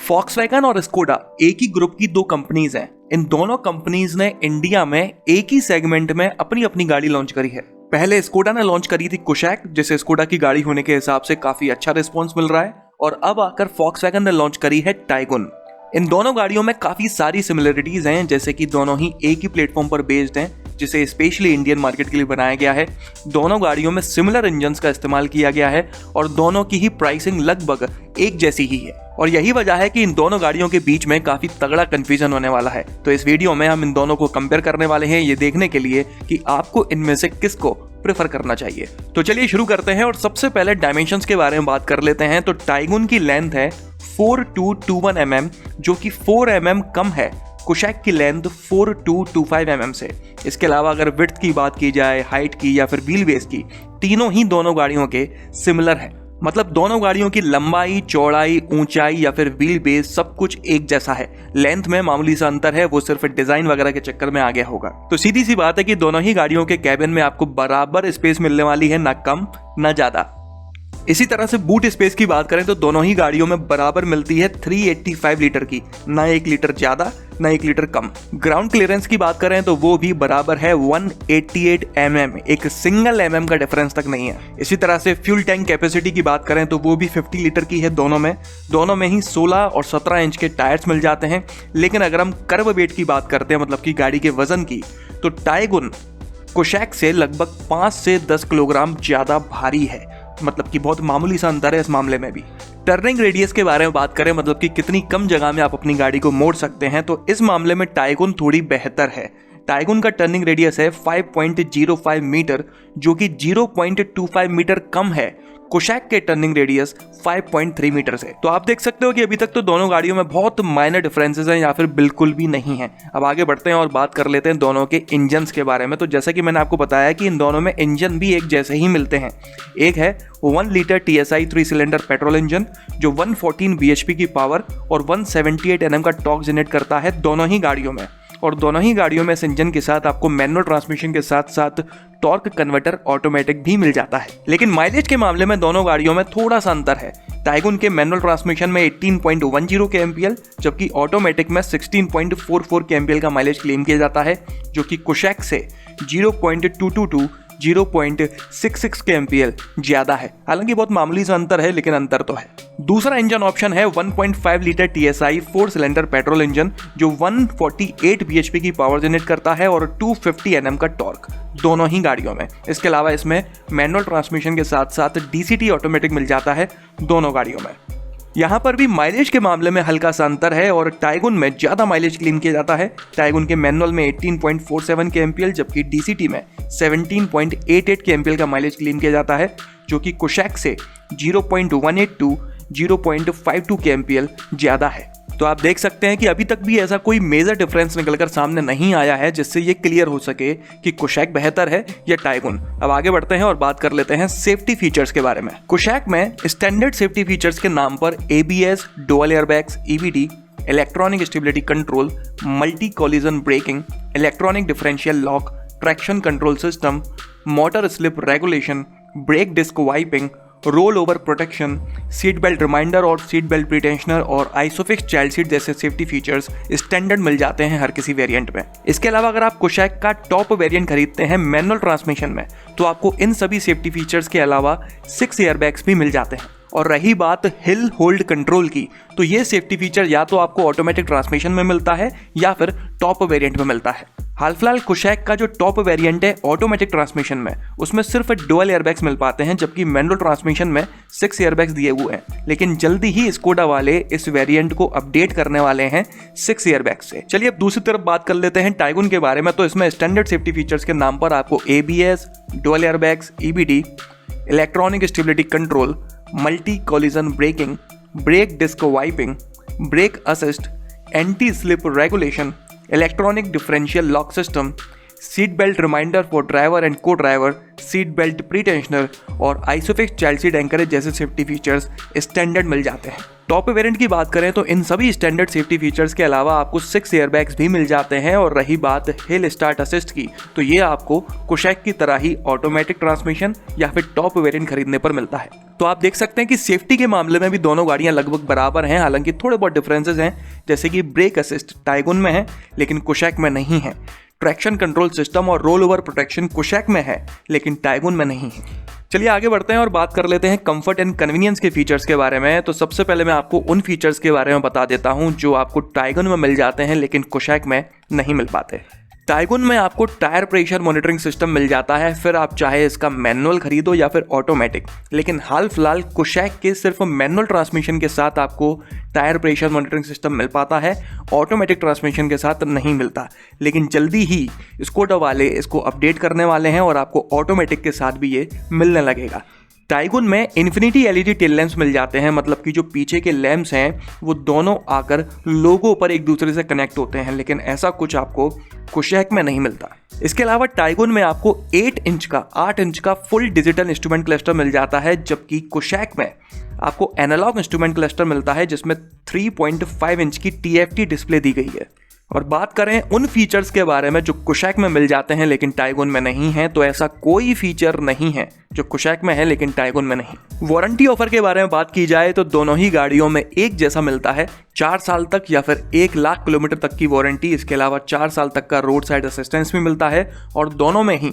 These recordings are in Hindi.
फॉक्सवैगन और स्कोडा एक ही ग्रुप की दो कंपनीज हैं। इन दोनों कंपनीज ने इंडिया में एक ही सेगमेंट में अपनी अपनी गाड़ी लॉन्च करी है। पहले स्कोडा ने लॉन्च करी थी कुशैक, जिसे स्कोडा की गाड़ी होने के हिसाब से काफी अच्छा रिस्पॉन्स मिल रहा है, और अब आकर फॉक्सवैगन ने लॉन्च करी है टाइगुन। इन दोनों गाड़ियों में काफी सारी सिमिलरिटीज हैं, जैसे कि दोनों ही एक ही प्लेटफॉर्म पर बेस्ड हैं, जिसे स्पेशली इंडियन मार्केट के लिए बनाया गया है। दोनों गाड़ियों में सिमिलर इंजन्स का इस्तेमाल किया गया है और दोनों की ही प्राइसिंग लगभग एक जैसी ही है, और यही वजह है कि इन दोनों गाड़ियों के बीच में काफी तगड़ा कंफ्यूजन होने वाला है। तो इस वीडियो में हम इन दोनों को कंपेयर करने वाले हैं, ये देखने के लिए कि आपको इनमें से किसको प्रेफर करना चाहिए। तो चलिए शुरू करते हैं और सबसे पहले डायमेंशंस के बारे में बात कर लेते हैं। तो टाइगुन की लेंथ है 4221 mm, जो कि 4 mm कम है कुशैक की लेंथ 4225 mm से। इसके अलावा अगर विड्थ की बात की जाए, हाइट की या फिर व्हील बेस की, तीनों ही दोनों गाड़ियों के सिमिलर है। मतलब दोनों गाड़ियों की लंबाई, चौड़ाई, ऊंचाई या फिर व्हील बेस सब कुछ एक जैसा है। लेंथ में मामूली सा अंतर है, वो सिर्फ डिजाइन वगैरह के चक्कर में आ गया होगा। तो सीधी सी बात है कि दोनों ही गाड़ियों के कैबिन में आपको बराबर स्पेस मिलने वाली है, ना कम ना ज्यादा। इसी तरह से बूट स्पेस की बात करें तो दोनों ही गाड़ियों में बराबर मिलती है 385 लीटर की, ना 1 लीटर ज्यादा ना 1 लीटर कम। ग्राउंड क्लियरेंस की बात करें तो वो भी बराबर है 188 mm, एक सिंगल mm का डिफरेंस तक नहीं है। इसी तरह से फ्यूल टैंक कैपेसिटी की बात करें तो वो भी 50 लीटर की है दोनों में ही 16 और 17 इंच के टायर्स मिल जाते हैं। लेकिन अगर हम कर्व वेट की बात करते हैं, मतलब कि गाड़ी के वजन की, तो टाइगुन कुशैक से लगभग 5 से 10 किलोग्राम ज्यादा भारी है। मतलब कि बहुत मामूली सा अंतर है इस मामले में भी। टर्निंग रेडियस के बारे में बात करें, मतलब कि कितनी कम जगह में आप अपनी गाड़ी को मोड़ सकते हैं, तो इस मामले में टाइगुन थोड़ी बेहतर है। टाइगुन का टर्निंग रेडियस है 5.05 मीटर, जो कि 0.25 मीटर कम है कुशैक के टर्निंग रेडियस 5.3 मीटर से। तो आप देख सकते हो कि अभी तक तो दोनों गाड़ियों में बहुत माइनर डिफरेंसेस हैं या फिर बिल्कुल भी नहीं है। अब आगे बढ़ते हैं और बात कर लेते हैं दोनों के इंजन्स के बारे में। तो जैसा कि मैंने आपको बताया कि इन दोनों में इंजन भी एक जैसे ही मिलते हैं। एक है 1 litre TSI 3 cylinder petrol engine, जो 114 bhp की पावर और 178 Nm का टॉर्क जनरेट करता है दोनों ही गाड़ियों में। और दोनों ही गाड़ियों में इस इंजन के साथ आपको मैनुअल ट्रांसमिशन के साथ साथ टॉर्क कन्वर्टर ऑटोमेटिक भी मिल जाता है। लेकिन माइलेज के मामले में दोनों गाड़ियों में थोड़ा सा अंतर है। टाइगुन के मैनुअल ट्रांसमिशन में 18.10 kmpl, जबकि ऑटोमेटिक में 16.44 kmpl का माइलेज क्लेम किया जाता है, जो कि कुशैक से 0.222 0.66 kmpl ज्यादा है। हालांकि बहुत मामूली सा अंतर है, लेकिन अंतर तो है। दूसरा इंजन ऑप्शन है 1.5 litre TSI 4 cylinder petrol engine, जो 148 bhp की पावर जनरेट करता है और 250 Nm का टॉर्क दोनों ही गाड़ियों में। इसके अलावा इसमें मैनुअल ट्रांसमिशन के साथ साथ DCT ऑटोमेटिक मिल जाता है दोनों गाड़ियों में। यहाँ पर भी माइलेज के मामले में हल्का सा अंतर है और टाइगुन में ज्यादा माइलेज क्लेम किया जाता है। टाइगुन के मैनुअल में 18.47 kmpl, जबकि DCT में 17.88 kmpl का माइलेज क्लेम किया जाता है, जो कि कुशैक से 0.182 0.52 kmpl ज्यादा है। तो आप देख सकते हैं कि अभी तक भी ऐसा कोई मेजर डिफरेंस निकलकर सामने नहीं आया है जिससे ये क्लियर हो सके कि कुशैक बेहतर है या टाइगुन। अब आगे बढ़ते हैं और बात कर लेते हैं सेफ्टी फीचर्स के बारे में। कुशैक में स्टैंडर्ड सेफ्टी फीचर्स के नाम पर ABS, dual airbags, EBD, electronic stability control, multi collision braking, electronic differential lock, traction control system, motor slip regulation, brake disc wiping, roll over protection, seat belt reminder और सीट बेल्ट प्रिटेंशनर और आइसोफिक्स चाइल्ड सीट जैसे सेफ्टी फीचर्स स्टैंडर्ड मिल जाते हैं हर किसी वेरिएंट में। इसके अलावा अगर आप कुशैक का टॉप वेरिएंट खरीदते हैं मैनुअल ट्रांसमिशन में, तो आपको इन सभी सेफ्टी फीचर्स के अलावा 6 एयरबैग्स भी मिल जाते हैं। और रही बात हिल होल्ड कंट्रोल की, तो ये सेफ्टी फीचर या तो आपको ऑटोमेटिक ट्रांसमिशन में मिलता है या फिर टॉप वेरिएंट में मिलता है। हाल फिलहाल कुशैक का जो टॉप वेरिएंट है ऑटोमेटिक ट्रांसमिशन में, उसमें सिर्फ डुअल एयरबैग्स मिल पाते हैं, जबकि मैनुअल ट्रांसमिशन में 6 एयरबैग्स दिए हुए हैं। लेकिन जल्दी ही स्कोडा वाले इस वेरिएंट को अपडेट करने वाले हैं 6 एयरबैग्स से। चलिए अब दूसरी तरफ बात कर लेते हैं टाइगुन के बारे में। तो इसमें स्टैंडर्ड सेफ्टी फीचर्स के नाम पर आपको ABS, dual airbags, EBD, electronic stability control, multi collision braking, brake disc wiping, brake assist, anti slip regulation, electronic differential lock system, seat belt reminder for driver and co driver, seat belt pretensioner और आइसोफिक्स चाइल्ड सीट एंकरेज जैसे सेफ्टी फीचर्स स्टैंडर्ड मिल जाते हैं। टॉप वेरिएंट की बात करें तो इन सभी स्टैंडर्ड सेफ्टी फीचर्स के अलावा आपको 6 एयरबैग्स भी मिल जाते हैं। और रही बात हिल स्टार्ट असिस्ट की, तो ये आपको कुशैक की तरह ही ऑटोमेटिक ट्रांसमिशन या फिर टॉप वेरिएंट खरीदने पर मिलता है। तो आप देख सकते हैं कि सेफ्टी के मामले में भी दोनों गाड़ियां लगभग बराबर हैं, हालांकि थोड़े बहुत डिफरेंसेस हैं, जैसे कि ब्रेक असिस्ट टाइगुन में है लेकिन कुशैक में नहीं है। ट्रैक्शन कंट्रोल सिस्टम और रोल ओवर प्रोटेक्शन कुशैक में है लेकिन टाइगुन में नहीं है। चलिए आगे बढ़ते हैं और बात कर लेते हैं कंफर्ट एंड कन्वीनियंस के फीचर्स के बारे में। तो सबसे पहले मैं आपको उन फीचर्स के बारे में बता देता हूं जो आपको टाइगुन में मिल जाते हैं लेकिन कुशैक में नहीं मिल पाते। टाइगुन में आपको टायर प्रेशर मॉनिटरिंग सिस्टम मिल जाता है, फिर आप चाहे इसका मैनुअल खरीदो या फिर ऑटोमेटिक। लेकिन हाल फिलहाल कुशैक के सिर्फ मैनुअल ट्रांसमिशन के साथ आपको टायर प्रेशर मॉनिटरिंग सिस्टम मिल पाता है, ऑटोमेटिक ट्रांसमिशन के साथ नहीं मिलता। लेकिन जल्दी ही स्कोडा वाले इसको अपडेट करने वाले हैं और आपको ऑटोमेटिक के साथ भी ये मिलने लगेगा। टाइगुन में इन्फिनिटी एलईडी टेल लैंप्स मिल जाते हैं, मतलब कि जो पीछे के लैंप्स हैं वो दोनों आकर लोगों पर एक दूसरे से कनेक्ट होते हैं, लेकिन ऐसा कुछ आपको कुशैक में नहीं मिलता। इसके अलावा टाइगुन में आपको 8 इंच का फुल डिजिटल इंस्ट्रूमेंट क्लस्टर मिल जाता है, जबकि कुशैक में आपको एनालॉग इंस्ट्रूमेंट क्लस्टर मिलता है जिसमें 3.5 इंच की TFT डिस्प्ले दी गई है। और बात करें उन फीचर्स के बारे में जो कुशैक में मिल जाते हैं लेकिन टाइगुन में नहीं है, तो ऐसा कोई फीचर नहीं है जो कुशैक में है लेकिन टाइगुन में नहीं। वारंटी ऑफर के बारे में बात की जाए तो दोनों ही गाड़ियों में एक जैसा मिलता है, 4 साल तक या फिर 1 लाख किलोमीटर तक की वारंटी। इसके अलावा 4 साल तक का रोड साइड असिस्टेंस भी मिलता है और दोनों में ही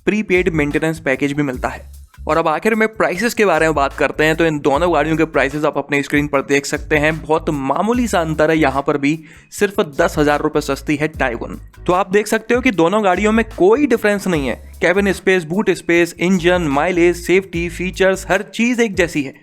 प्रीपेड मेंटेनेंस पैकेज भी मिलता है। और अब आखिर में प्राइसेस के बारे में बात करते हैं। तो इन दोनों गाड़ियों के प्राइसेस आप अपने स्क्रीन पर देख सकते हैं, बहुत मामूली सा अंतर है, यहाँ पर भी सिर्फ 10,000 रुपये सस्ती है टाइगुन। तो आप देख सकते हो कि दोनों गाड़ियों में कोई डिफरेंस नहीं है। Cabin space, boot space, engine, mileage, safety, features, हर चीज़ एक जैसी है।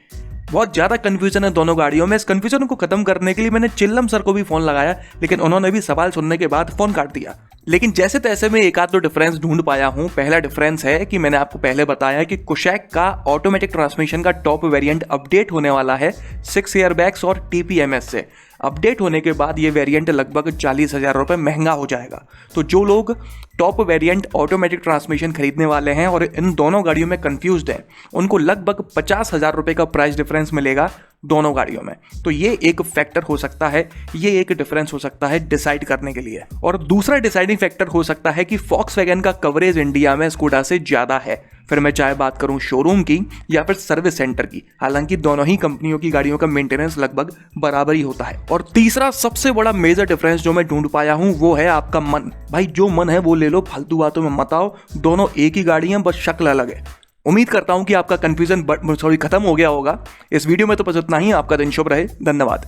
बहुत ज़्यादा कन्फ्यूजन है दोनों गाड़ियों में। इस कन्फ्यूजन को खत्म करने के लिए मैंने चिल्लम सर को भी फ़ोन लगाया, लेकिन उन्होंने भी सवाल सुनने के बाद फ़ोन काट दिया। लेकिन जैसे तैसे मैं एक आध दो डिफरेंस ढूंढ पाया हूं। पहला डिफरेंस है कि मैंने आपको पहले बताया कि कुशैक का ऑटोमेटिक ट्रांसमिशन का टॉप वेरिएंट अपडेट होने वाला है 6 एयरबैग्स और TPMS से। अपडेट होने के बाद ये वेरिएंट लगभग 40,000 रुपये महंगा हो जाएगा। तो जो लोग टॉप वेरिएंट ऑटोमेटिक ट्रांसमिशन खरीदने वाले हैं और इन दोनों गाड़ियों में कंफ्यूज्ड हैं, उनको लगभग 50,000 रुपये का प्राइस डिफरेंस मिलेगा दोनों गाड़ियों में। तो ये एक फैक्टर हो सकता है, ये एक डिफरेंस हो सकता है डिसाइड करने के लिए। और दूसरा डिसाइडिंग फैक्टर हो सकता है कि फॉक्सवैगन का कवरेज इंडिया में स्कोडा से ज़्यादा है, फिर मैं चाहे बात करूं शोरूम की या फिर सर्विस सेंटर की। हालांकि दोनों ही कंपनियों की गाड़ियों का मेंटेनेंस लगभग बराबर ही होता है। और तीसरा सबसे बड़ा मेजर डिफरेंस जो मैं ढूंढ पाया हूं वो है आपका मन। भाई जो मन है वो ले लो, फालतू बातों में मत आओ। दोनों एक ही गाड़ी हैं, बस शक्ल अलग है। उम्मीद करता हूं कि आपका कंफ्यूजन खत्म हो गया होगा। इस वीडियो में तो बस इतना ही। आपका दिन शुभ रहे। धन्यवाद।